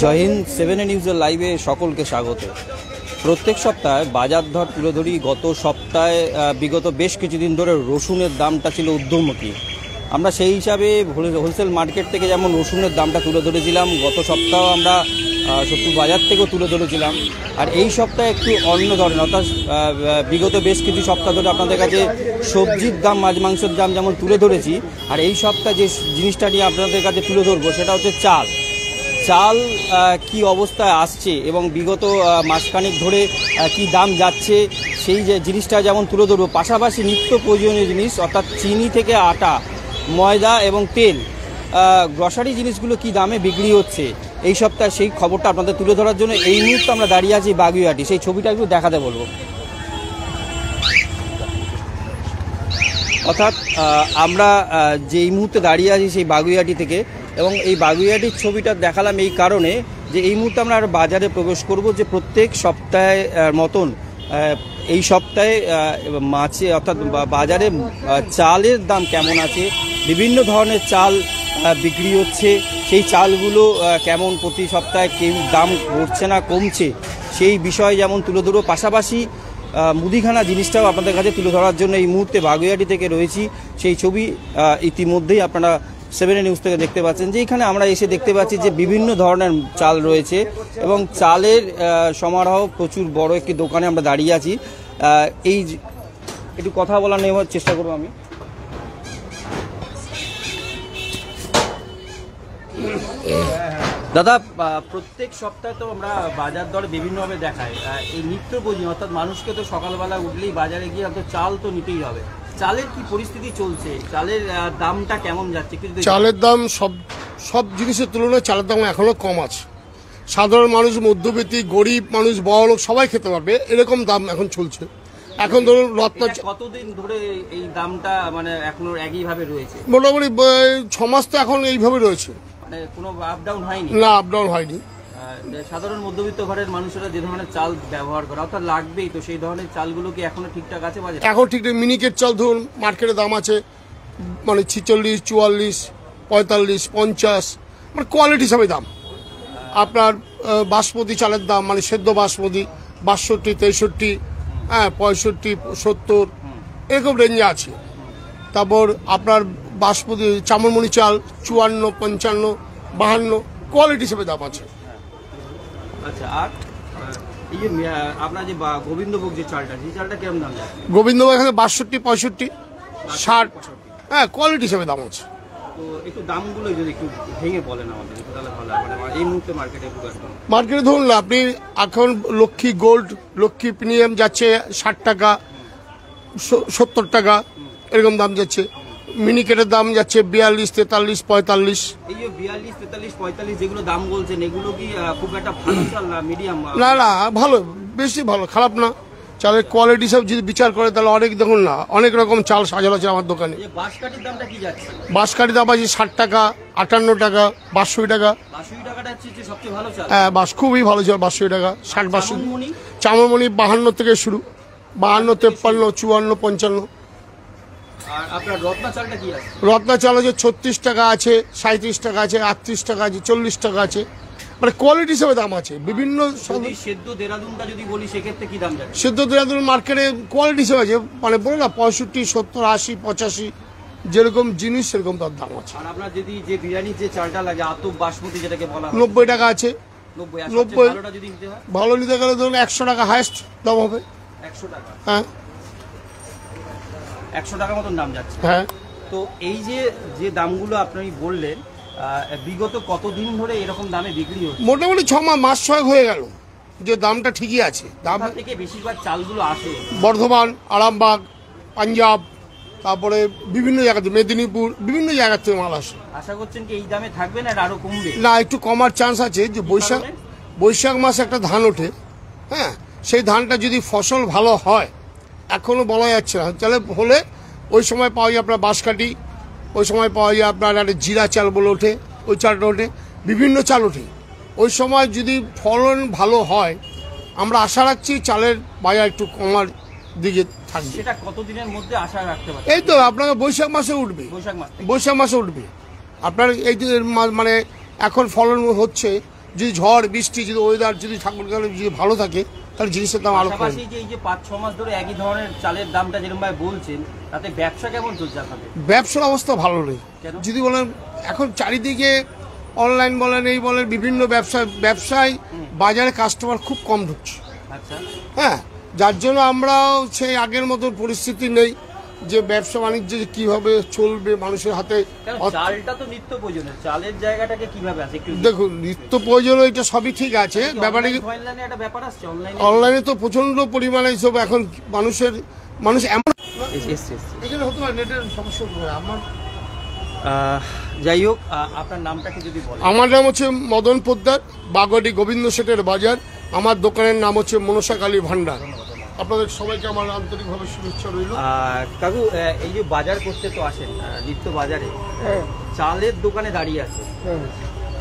জয় হিন্দ। 7 নিউজের লাইভে সকলকে স্বাগত। প্রত্যেক সপ্তাহে বাজার দর তুলে ধরি। গত সপ্তাহে বিগত বেশ কিছুদিন ধরে রসুনের দামটা ছিল ঊর্ধ্বমুখী। আমরা সেই হিসাবে হোলসেল মার্কেট থেকে যেমন রসুনের দামটা তুলে ধরেছিলাম, গত সপ্তাহ আমরা শত্রু বাজার থেকেও তুলে ধরেছিলাম। আর এই সপ্তাহে একটু অন্য ধরনের, অর্থাৎ বিগত বেশ কিছু সপ্তাহ ধরে আপনাদের কাছে সবজির দাম, মাছ মাংসের দাম যেমন তুলে ধরেছি, আর এই সপ্তাহে যে জিনিসটা নিয়ে আপনাদের কাছে তুলে ধরবো সেটা হচ্ছে চাল। চাল কি অবস্থায় আসছে এবং বিগত মাসখানেক ধরে কি দাম যাচ্ছে সেই যে জিনিসটা যেমন তুলে ধরবো। পাশাপাশি নিত্য প্রয়োজনীয় জিনিস অর্থাৎ চিনি থেকে আটা, ময়দা এবং তেল, গ্রসারি জিনিসগুলো কি দামে বিক্রি হচ্ছে এই সপ্তাহে সেই খবরটা আপনাদের তুলে ধরার জন্য এই মুহূর্তে আমরা দাঁড়িয়ে আছি বাগুইআটি। সেই ছবিটা একটু দেখাতে বলবো। অর্থাৎ আমরা যে এই মুহূর্তে দাঁড়িয়ে আছি সেই বাগুইআটি থেকে, এবং এই বাগুইআটির ছবিটা দেখালাম এই কারণে যে এই মুহূর্তে আমরা আর বাজারে প্রবেশ করব। যে প্রত্যেক সপ্তাহে মতন এই সপ্তাহে মাছে অর্থাৎ বাজারে চালের দাম কেমন আছে, বিভিন্ন ধরনের চাল বিক্রি হচ্ছে, সেই চালগুলো কেমন প্রতি সপ্তাহে কেউ দাম ঘটছে না কমছে সেই বিষয়ে যেমন তুলে ধরবো। পাশাপাশি মুদিখানা জিনিসটাও আপনাদের কাছে তুলে ধরার জন্য এই মুহূর্তে বাগুইআটি থেকে রয়েছি। সেই ছবি ইতিমধ্যেই আপনারা 7 নিউজ থেকে দেখতে পাচ্ছেন, যে এখানে আমরা এসে দেখতে পাচ্ছি যে বিভিন্ন ধরনের চাল রয়েছে এবং চালের সমারোহ প্রচুর বড় একটি দোকানে আমরা দাঁড়িয়ে আছি। এই একটু কথা বলা নেওয়ার চেষ্টা করবো আমি। দাদা, প্রত্যেক সপ্তাহে তো আমরা বাজার দর বিভিন্নভাবে দেখাই। এই নিত্য প্রয়োজনীয় অর্থাৎ মানুষকে তো সকালবেলা উঠলেই বাজারে গিয়ে তো চাল তো নিতেই হবে। চালের কি পরিস্থিতি চলছে? চালের দামটা কেমন যাচ্ছে? চালের দাম সব জিনিসের তুলনায় চালের দাম এখনো কম আছে। সাধারণ মানুষ, মধ্যবিত্ত, গরিব মানুষ, বড়লোক সবাই খেতে পারবে এরকম দাম এখন চলছে। এখন ধরুন কতদিন ধরে এই দামটা মানে এখনো একইভাবে রয়েছে? মোটামুটি 6 মাস তো এখন এইভাবে রয়েছে, মানে কোনো আপ ডাউন হয়নি? না, আপ ডাউন হয়নি। সাধারণ মধ্যবিত্ত ঘরের মানুষেরা যে ধরনের চাল ব্যবহার করে অর্থাৎ লাগবেই, তো সেই ধরনের চালগুলো কি এখনো ঠিকঠাক আছে বাজারে? এখন ঠিকঠাক মিনিকেট চাল ধরুন মার্কেটে দাম আছে মানে 46, 44, 45, 50, মানে কোয়ালিটি হিসাবে দাম। আপনার বাসমতি চালের দাম মানে সেদ্ধ বাসমতি 62, 63, 65, 70 এরকম রেঞ্জে আছে। তারপর আপনার বাসমতি চামড়মণি চাল 54, 55, 52 কোয়ালিটি হিসেবে দাম আছে। আচ্ছা, আর এই যে আপনার যে গোবিন্দভোগ যে চালটা, সেই চালটা কেমন দাম যাচ্ছে? গোবিন্দভোগ এখানে 62, 65, 60, কোয়ালিটি হিসেবে দাম আছে। তো একটু দামগুলো যদি একটু ভেঙে বলেন আমাদের তাহলে ভালো হয়। মানে এই মুহূর্তে মার্কেটে ধরুন আপনি এখন লক্ষ্মী গোল্ড, লক্ষ্মী প্রিমিয়াম যাচ্ছে 60 টাকা, 70 টাকা এরকম দাম যাচ্ছে। মিনিকেটের দাম যাচ্ছে 42, 43, 45। এই যে 42, 43, 45 যেগুলো দাম বলছেন, এগুলো কি খুব একটা ভালো চাল না মিডিয়াম? না, ভালো, বেশি ভালো, খারাপ না। চালের কোয়ালিটি সব যদি বিচার করে তাহলে অনেক, দেখুন না, অনেক রকম চাল সাজানো আছে আমার দোকানে। বাঁশকাঠির দামটা কি যাচ্ছে? বাঁশকাঠির দাম আছে 60 টাকা, 58 টাকা, 62 টাকা। 62 টাকাটা হচ্ছে সবচেয়ে ভালো চাল। বাস খুবই ভালো চাল, 62 টাকা, 60, 62। চামড়মণি 52 থেকে শুরু, 52, 53, 54, 55। আর আপনার রত্না চালটা কি আছে? রত্না চাল আছে 36 টাকা আছে, 37 টাকা আছে, 38 টাকা আছে, 40 টাকা আছে, মানে কোয়ালিটি হিসেবে দাম আছে। বিভিন্ন সেদ্ধ দেরাদুনটা যদি বলি সেক্ষেত্রে কি দাম যাচ্ছে? সেদ্ধ দেরাদুন মার্কেটে কোয়ালিটি হিসেবে আছে, মানে বলে না 65, 70, 80, 85 যেরকম জিনিস সেরকম তার দাম আছে। আর আপনার যদি যে বিরিয়ানির যে চালটা লাগে আতপ বাসমতি যেটাকে বলা হয় 90 টাকা আছে। 90 ভালোটা যদি নিতে হয়, ভালো নিতে গেলে ধরুন 100 টাকা হাইয়েস্ট দাম হবে। 100 টাকা? হ্যাঁ, 100 টাকা মতন দাম যাচ্ছে। হ্যাঁ। তো এই যে দামগুলো আপনি বললেন, বিগত কতদিন ধরে এরকম দামে বিক্রি হচ্ছে? মোটামুটি 6 মাস 6 হয়ে গেল যে দামটা ঠিকই আছে। দাম থেকে বেশিরভাগ চালগুলো আসে বর্ধমান, আরামবাগ, পাঞ্জাব, তারপরে বিভিন্ন জায়গাতে, মেদিনীপুর, বিভিন্ন জায়গা থেকে মাল আসে। আশা করছেন কি এই দামে থাকবে না আরো কমবে? না, একটু কমার চান্স আছে। যে বৈশাখ মাসে একটা ধান ওঠে, হ্যাঁ, সেই ধানটা যদি ফসল ভালো হয়, এখনো বলা যাচ্ছে না, তাহলে হলে ওই সময় পাওয়া যায় আপনার বাঁশকাঠি, ওই সময় পাওয়া যায় আপনার একটা জিরা চাল বলে ওঠে, ওই চালটা ওঠে, বিভিন্ন চাল ওঠে। ওই সময় যদি ফলন ভালো হয়, আমরা আশা রাখছি চালের বাজার একটু কমার দিকে থাকবে। সেটা কতদিনের মধ্যে আশা রাখতে পারবেন? এই তো আপনাকে বৈশাখ মাসে উঠবে, বৈশাখ মাসে উঠবে আপনার। এই যে মানে এখন ফলন হচ্ছে, যদি ঝড় বৃষ্টি যদি ওয়েদার যদি ঠাকুরগানে যদি ভালো থাকে তাহলে জিনিসের দাম আরো কমে। পাশাপাশি যে এই যে 5-6 মাস ধরে একই ধরনের চালের দামটা যেরকম ভাবে বলছেন, তাতে ব্যবসা কেমন চলছে আপনাদের? ব্যবসার অবস্থা ভালো নেই। কেন? যদি বলেন এখন চারিদিকে অনলাইন বলেন এই বলেন বিভিন্ন ব্যবসায় বাজারে কাস্টমার খুব কম ঢুকছে। আচ্ছা, হ্যাঁ, যার জন্য আমরাও সেই আগের মতো পরিস্থিতি নেই যে ব্যবসা বাণিজ্য যে কিভাবে চলবে মানুষের হাতে। কারণ চালটা তো নিত্য প্রয়োজনীয়, চালের জায়গাটাকে কিভাবে আছে একটু দেখুন, নিত্য প্রয়োজন এটা সবই ঠিক আছে, ব্যাপারে অনলাইনে একটা ব্যাপার আসছে, অনলাইনে তো প্রচন্ড পরিমাণে এইসব এখন মানুষ এমন এখানে হতে পারে নেটের সমস্যা হতে পারে। আমার যাই হোক, আপনার নামটাকে যদি বলেন। আমার নাম হচ্ছে মদন পোদ্দার, বাগড়ি গোবিন্দ শেঠের বাজার। আমার দোকানের নাম হচ্ছে মনসা কালী ভান্ডার। আপনাদের সবাইকে আমার আন্তরিকভাবে শুভেচ্ছা রইল। কাকু, এই যে বাজার করতে তো আসেন নিত্য বাজারে, চালের দোকানে দাঁড়িয়ে আছে,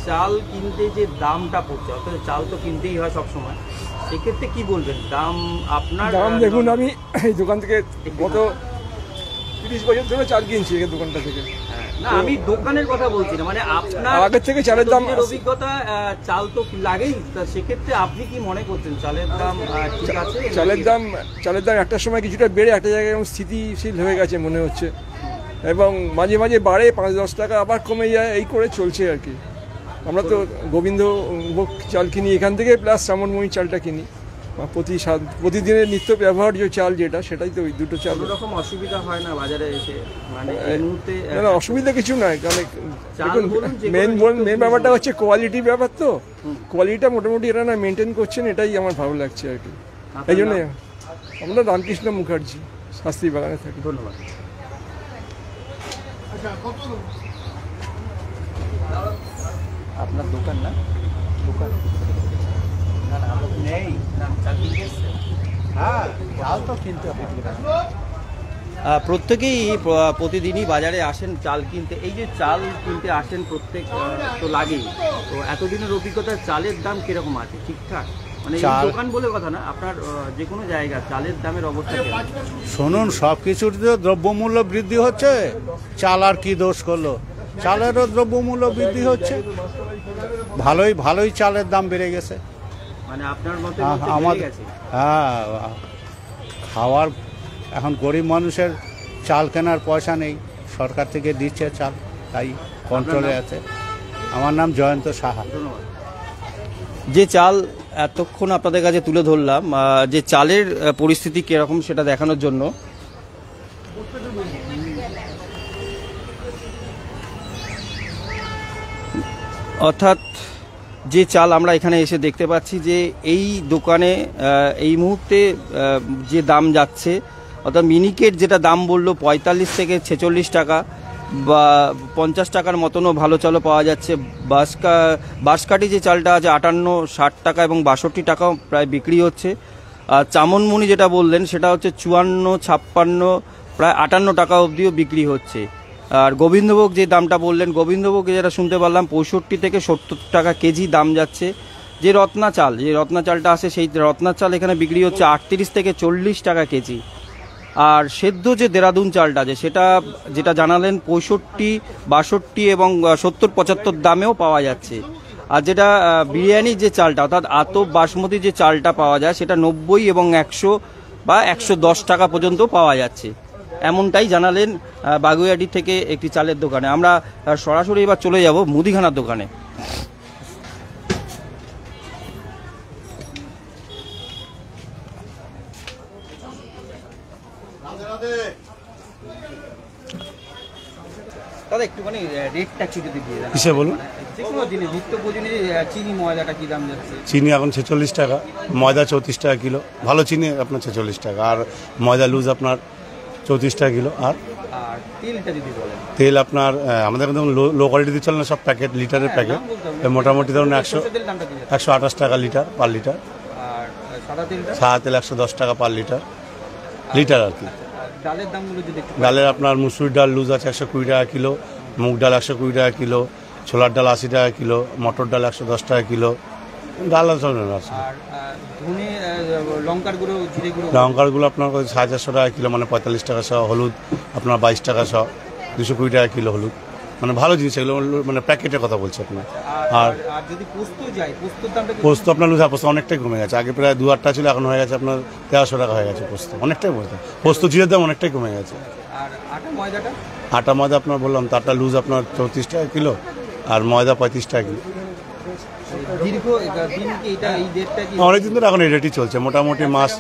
চাল কিনতে যে দামটা পড়ছে, অর্থাৎ চাল তো কিনতেই হয় সবসময়, সেক্ষেত্রে কি বলবেন দাম আপনার? দাম দেখুন, আমি এই দোকান থেকে গত 30 বছর ধরে চাল কিনছি এই দোকানটা থেকে। না, আমি দোকানের কথা বলছি না, মানে আপনার আগের থেকে চালের দাম অভিজ্ঞতা, চাল তো লাগেই, সেক্ষেত্রে আপনি কি মনে করছেন চালের দাম ঠিক আছে? চালের দাম একটা সময় কিছুটা বেড়ে একটা জায়গায় স্থিতিশীল হয়ে গেছে মনে হচ্ছে, এবং মাঝে মাঝে বাড়ে 5-10 টাকা, আবার কমে যায়, এই করে চলছে আর কি। আমরা তো গোবিন্দভোগ চাল কিনি এখান থেকে, প্লাস শ্রাবণমণি চালটা কিনি। প্রতিদিনের নিত্য ব্যবহার্য চাল যেটা, সেটাই তো ওই দুটো চাল। রকম অসুবিধা হয় না বাজারে এসে, মানে এই মুহূর্তে? না, অসুবিধা কিছু নয়, কারণ মেন ব্যাপারটা হচ্ছে কোয়ালিটির ব্যাপার, তো কোয়ালিটিটা মোটামুটি এরা না মেনটেন করছেন, এটাই আমার ভালো লাগছে আর কি। এই জন্য আমরা রামকৃষ্ণ মুখার্জি, শাস্ত্রী বাগানে থাকি। ধন্যবাদ। আপনার দোকান না? দোকান নেই, প্রত্যেকেই প্রতিদিনই বাজারে আসেন চাল কিনতে। এই যে চাল কিনতে আসেন প্রত্যেক, তো লাগেই, তো এতদিনের অভিজ্ঞতা চালের দাম কিরকম আছে? ঠিকঠাক? মানে এই দোকান বলে কথা না, আপনার যে কোনো জায়গা চালের দামের অবস্থা কেমন? শুনুন, সব কিছুর তো দ্রব্যমূল্য বৃদ্ধি হচ্ছে, চাল আর কি দোষ করলো? চালেরও দ্রব্যমূল্য বৃদ্ধি হচ্ছে, ভালোই চালের দাম বেড়ে গেছে। মানে আপনার মতে আমাদের খাওয়ার, এখন গরিব মানুষের চাল কেনার পয়সা নেই, সরকার থেকে দিচ্ছে চাল, তাই কন্ট্রোলে আছে। আমার নাম জয়ন্ত সাহা। যে চাল এতক্ষণ আপনাদের কাছে তুলে ধরলাম, যে চালের পরিস্থিতি কিরকম সেটা দেখানোর জন্য, অর্থাৎ যে চাল আমরা এখানে এসে দেখতে পাচ্ছি যে এই দোকানে এই মুহূর্তে যে দাম যাচ্ছে, অর্থাৎ মিনিকেট যেটা দাম বললো 45 থেকে 46 টাকা বা 50 টাকার মতনও ভালো চালও পাওয়া যাচ্ছে। বাঁশকাঠি যে চালটা আছে 58-60 টাকা এবং 62 টাকাও প্রায় বিক্রি হচ্ছে। আর চামনমণি যেটা বললেন সেটা হচ্ছে 54-56 প্রায় 58 টাকা অবধিও বিক্রি হচ্ছে। আর গোবিন্দভোগ যে দামটা বললেন, গোবিন্দভোগ যেটা শুনতে পারলাম 65 থেকে 70 টাকা কেজি দাম যাচ্ছে। যে রত্না চালটা আছে, সেই রত্না চাল এখানে বিক্রি হচ্ছে 38 থেকে 40 টাকা কেজি। আর সেদ্ধ যে দেরাদুন চালটা আছে সেটা যেটা জানালেন 65, 62 এবং 70-75 দামেও পাওয়া যাচ্ছে। আর যেটা বিরিয়ানির যে চালটা, অর্থাৎ আতপ বাসমতি যে চালটা পাওয়া যায়, সেটা 90 এবং 100 বা 110 টাকা পর্যন্ত পাওয়া যাচ্ছে, এমনটাই জানালেন বাগুইআটি থেকে একটি চালের দোকানে। আমরা সরাসরি এবার চলে যাব মুদিখানার দোকানে। দাদা একটুখানি রেটটা একটু যদি দিয়ে দেন। কিসে বলুন? যে কোনো জিনিস, নিত্য প্রয়োজনীয় চিনি ময়দাটা কি দাম যাচ্ছে? চিনি এখন 46 টাকা, ময়দা 34 টাকা কিলো, ভালো চিনি আপনার 46 টাকা, আর ময়দা লুজ আপনার 34 টাকা কিলো। আর তেলটা যদি বলেন? তেল আপনার আমাদের ধরুন লো কোয়ালিটি চলে না, সব প্যাকেট, লিটারের প্যাকেট, মোটামুটি ধরুন 128 টাকা লিটার পার লিটার। আর সাদা তেল 110 টাকা পার লিটার আর কি। ডালের দামগুলো যদি? ডালের আপনার মুসুর ডাল লুজ আছে 120 টাকা কিলো, মুগ ডাল 120 টাকা কিলো, ছোলার ডাল 80 টাকা কিলো, মটর ডাল 110 টাকা কিলো, ডাল আছে। লঙ্কার গুঁড়ো আপনার 450 টাকা কিলো, মানে 45 টাকা শ। হলুদ আপনার 22 টাকা শ, 220 টাকা কিলো হলুদ। মানে ভালো জিনিস এগুলো, মানে প্যাকেটের কথা বলছি আপনার। আর আর যদি পোস্ত যায়, পোস্তর দামটা পোস্ত আপনার লুধা পোস্ত অনেকটাই কমে গেছে, আগে প্রায় 2-8 টাকা ছিল, এখন হয়ে গেছে আপনার 1300 টাকা হয়ে গেছে পোস্ত, অনেকটাই বলতে পোস্ত জিরের দাম অনেকটাই কমে গেছে। আর আটা ময়দাটা? আটা ময়দা আপনার বললাম তারটা লুজ আপনার 34 টাকা কিলো, আর ময়দা 35 টাকা কিলো। দীর্ঘ দিন কি এটা এই রেটটা কি অনেকদিন ধরে এখন এই রেটই চলছে মোটামুটি মাস।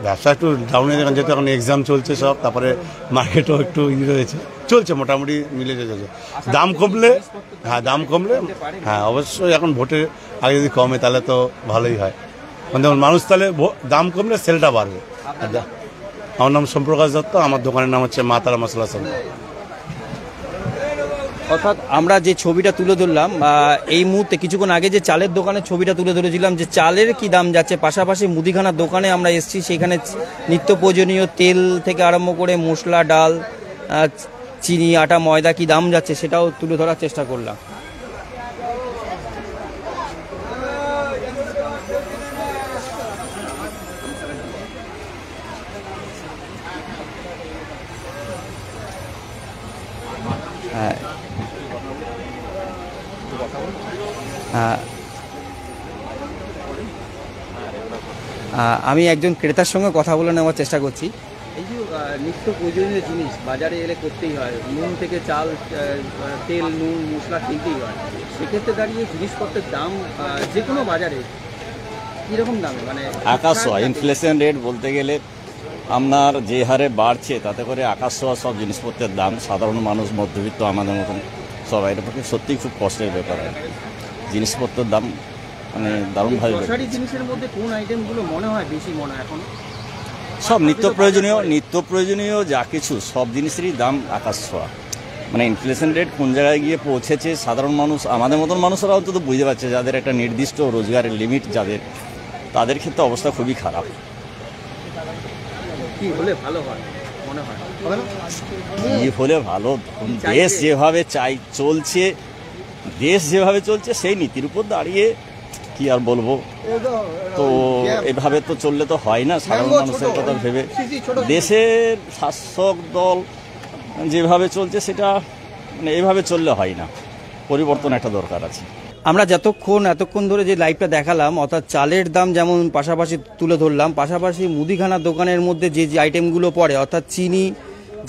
ব্যবসা একটু ডাউনে দেখেন, যেহেতু এখন এক্সাম চলছে সব, তারপরে মার্কেটও একটু রয়েছে, চলছে মোটামুটি মিলে চলছে। দাম কমলে, হ্যাঁ দাম কমলে, হ্যাঁ অবশ্যই এখন ভোটের আগে যদি কমে তাহলে তো ভালোই হয়, মানে যেমন মানুষ তাহলে দাম কমলে সেলটা বাড়বে। আমার নাম সোমপ্রকাশ দত্ত, আমার দোকানের নাম হচ্ছে মা তারা মশলা সেন্টার। অর্থাৎ আমরা যে ছবিটা তুলে ধরলাম এই মুহূর্তে, কিছুক্ষণ আগে যে চালের দোকানের ছবিটা তুলে ধরেছিলাম, যে চালের কি দাম যাচ্ছে, পাশাপাশি মুদিখানার দোকানে আমরা এসেছি, সেখানে নিত্য প্রয়োজনীয় তেল থেকে আরম্ভ করে মশলা, ডাল, চিনি, আটা, ময়দা কি দাম যাচ্ছে সেটাও তুলে ধরার চেষ্টা করলাম। আমি একজন ক্রেতার সঙ্গে কথা বলে নেওয়ার চেষ্টা করছি। এই যে নিত্য প্রয়োজনীয় জিনিস বাজারে এলে করতেই হয়, নুন থেকে চাল, তেল, নুন, মশলা কিনতেই হয়, সেক্ষেত্রে দাঁড়িয়ে জিনিসপত্রের দাম যে কোনো বাজারে কীরকম দামে, মানে আকাশ ছোঁয়া ইনফ্লেশন রেট বলতে গেলে আপনার যে হারে বাড়ছে তাতে করে আকাশ ছোঁয়া সব জিনিসপত্রের দাম। সাধারণ মানুষ, মধ্যবিত্ত আমাদের মতন সবাই এর পক্ষে সত্যিই খুব কষ্টের ব্যাপার। জিনিসপত্রের দাম মানে দারুণভাবে গ্রসারি জিনিসের মধ্যে কোন আইটেমগুলো মনে হয় বেশি মনে হয় এখন? সব নিত্য প্রয়োজনীয় যা কিছু সব জিনিসেরই দাম আকাশ ছোঁয়া। মানে ইনফ্লেশন রেট কোন জায়গায় গিয়ে পৌঁছেছে, সাধারণ মানুষ, আমাদের মতন মানুষরা অন্তত বুঝতে পারছে, যাদের একটা নির্দিষ্ট রোজগারের লিমিট যাদের, তাদের ক্ষেত্রে অবস্থা খুবই খারাপ। কি হলে ভালো হয় মনে হয়? কি হলে ভালো, দেশ যেভাবে চলছে সেই নীতির উপর দাঁড়িয়ে কি আর বলবো, তো এভাবে তো চললে তো হয় না। সাধারণ মানুষের কথা ভেবে দেশের শাসক দল যেভাবে চলছে সেটা মানে এভাবে চললে হয় না, পরিবর্তন একটা দরকার আছে। আমরা এতক্ষণ ধরে যে লাইভটা দেখালাম, অর্থাৎ চালের দাম যেমন পাশাপাশি তুলে ধরলাম, পাশাপাশি মুদিখানার দোকানের মধ্যে যে আইটেমগুলো পড়ে, অর্থাৎ চিনি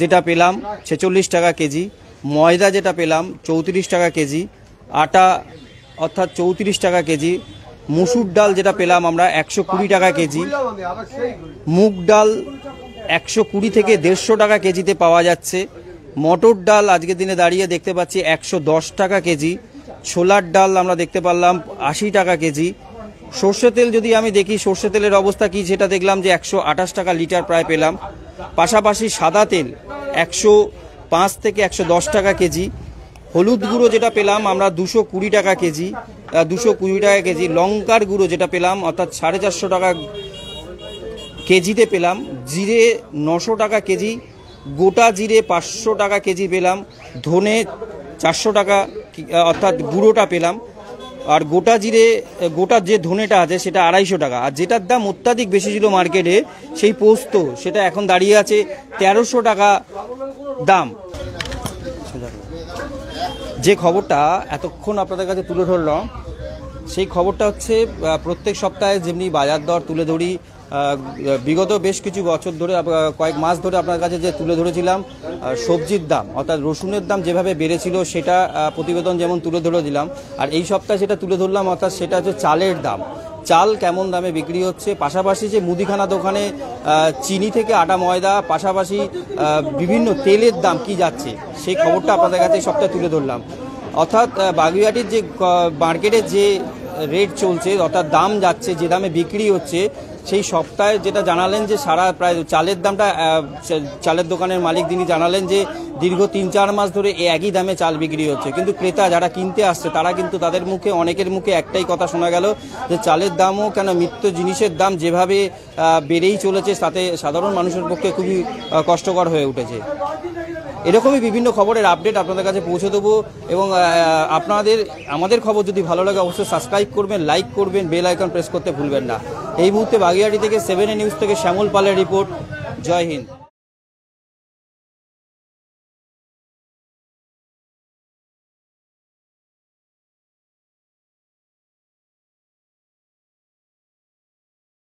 যেটা পেলাম 46 টাকা কেজি, ময়দা যেটা পেলাম 34 টাকা কেজি, আটা অর্থাৎ 34 টাকা কেজি, মসুর ডাল যেটা পেলাম আমরা 120 টাকা কেজি, মুগ ডাল 120 থেকে 150 টাকা কেজিতে পাওয়া যাচ্ছে, মটর ডাল আজকের দিনে দাঁড়িয়ে দেখতে পাচ্ছি 110 টাকা কেজি, ছোলার ডাল আমরা দেখতে পারলাম 80 টাকা কেজি, সর্ষে তেল যদি আমি দেখি সর্ষে তেলের অবস্থা কি সেটা দেখলাম যে 128 টাকা লিটার প্রায় পেলাম, পাশাপাশি সাদা তেল 105 থেকে 110 টাকা কেজি, হলুদ গুঁড়ো যেটা পেলাম আমরা 220 টাকা কেজি, 220 টাকা কেজি, লঙ্কার গুঁড়ো যেটা পেলাম অর্থাৎ 450 টাকা কেজিতে পেলাম, জিরে 900 টাকা কেজি, গোটা জিরে 500 টাকা কেজি পেলাম, ধনে 400 টাকা অর্থাৎ গুঁড়োটা পেলাম, আর গোটা যে ধনেটা আছে সেটা 250 টাকা। আর যেটার দাম অত্যাধিক বেশি ছিল মার্কেটে সেই পোস্ত, সেটা এখন দাঁড়িয়ে আছে 1300 টাকা দাম। যে খবরটা এতক্ষণ আপনাদের কাছে তুলে ধরলাম সেই খবরটা হচ্ছে প্রত্যেক সপ্তাহে যেমনি বাজার দর তুলে ধরি, বিগত বেশ কিছু বছর ধরে কয়েক মাস ধরে আপনার কাছে যে তুলে ধরেছিলাম সবজির দাম অর্থাৎ রসুনের দাম যেভাবে বেড়েছিল সেটা প্রতিবেদন যেমন তুলে ধরে দিলাম, আর এই সপ্তাহে সেটা তুলে ধরলাম অর্থাৎ সেটা হচ্ছে চালের দাম, চাল কেমন দামে বিক্রি হচ্ছে, পাশাপাশি যে মুদিখানা দোকানে চিনি থেকে আটা ময়দা, পাশাপাশি বিভিন্ন তেলের দাম কি যাচ্ছে সেই খবরটা আপনাদের কাছে এই সপ্তাহে তুলে ধরলাম। অর্থাৎ বাগুইআটির যে মার্কেটে যে রেট চলছে অর্থাৎ দাম যাচ্ছে, যে দামে বিক্রি হচ্ছে, সেই সপ্তাহে যেটা জানালেন যে সারা প্রায় চালের দামটা, চালের দোকানের মালিক তিনি জানালেন যে দীর্ঘ 3-4 মাস ধরে একই দামে চাল বিক্রি হচ্ছে, কিন্তু ক্রেতা যারা কিনতে আসছে তারা কিন্তু তাদের মুখে, অনেকের মুখে একটাই কথা শোনা গেল যে চালের দামও কেন, নিত্য জিনিসের দাম যেভাবে বেড়েই চলেছে তাতে সাধারণ মানুষের পক্ষে খুবই কষ্টকর হয়ে উঠেছে। এরকমই বিভিন্ন খবরের আপডেট আপনাদের কাছে পৌঁছে দেবো, এবং আমাদের খবর যদি ভালো লাগে অবশ্যই সাবস্ক্রাইব করবেন, লাইক করবেন, বেল আইকন প্রেস করতে ভুলবেন না। এই মুহূর্তে বাগুইআটি থেকে 7A নিউজ থেকে শ্যামল পালের রিপোর্ট। জয় হিন্দ।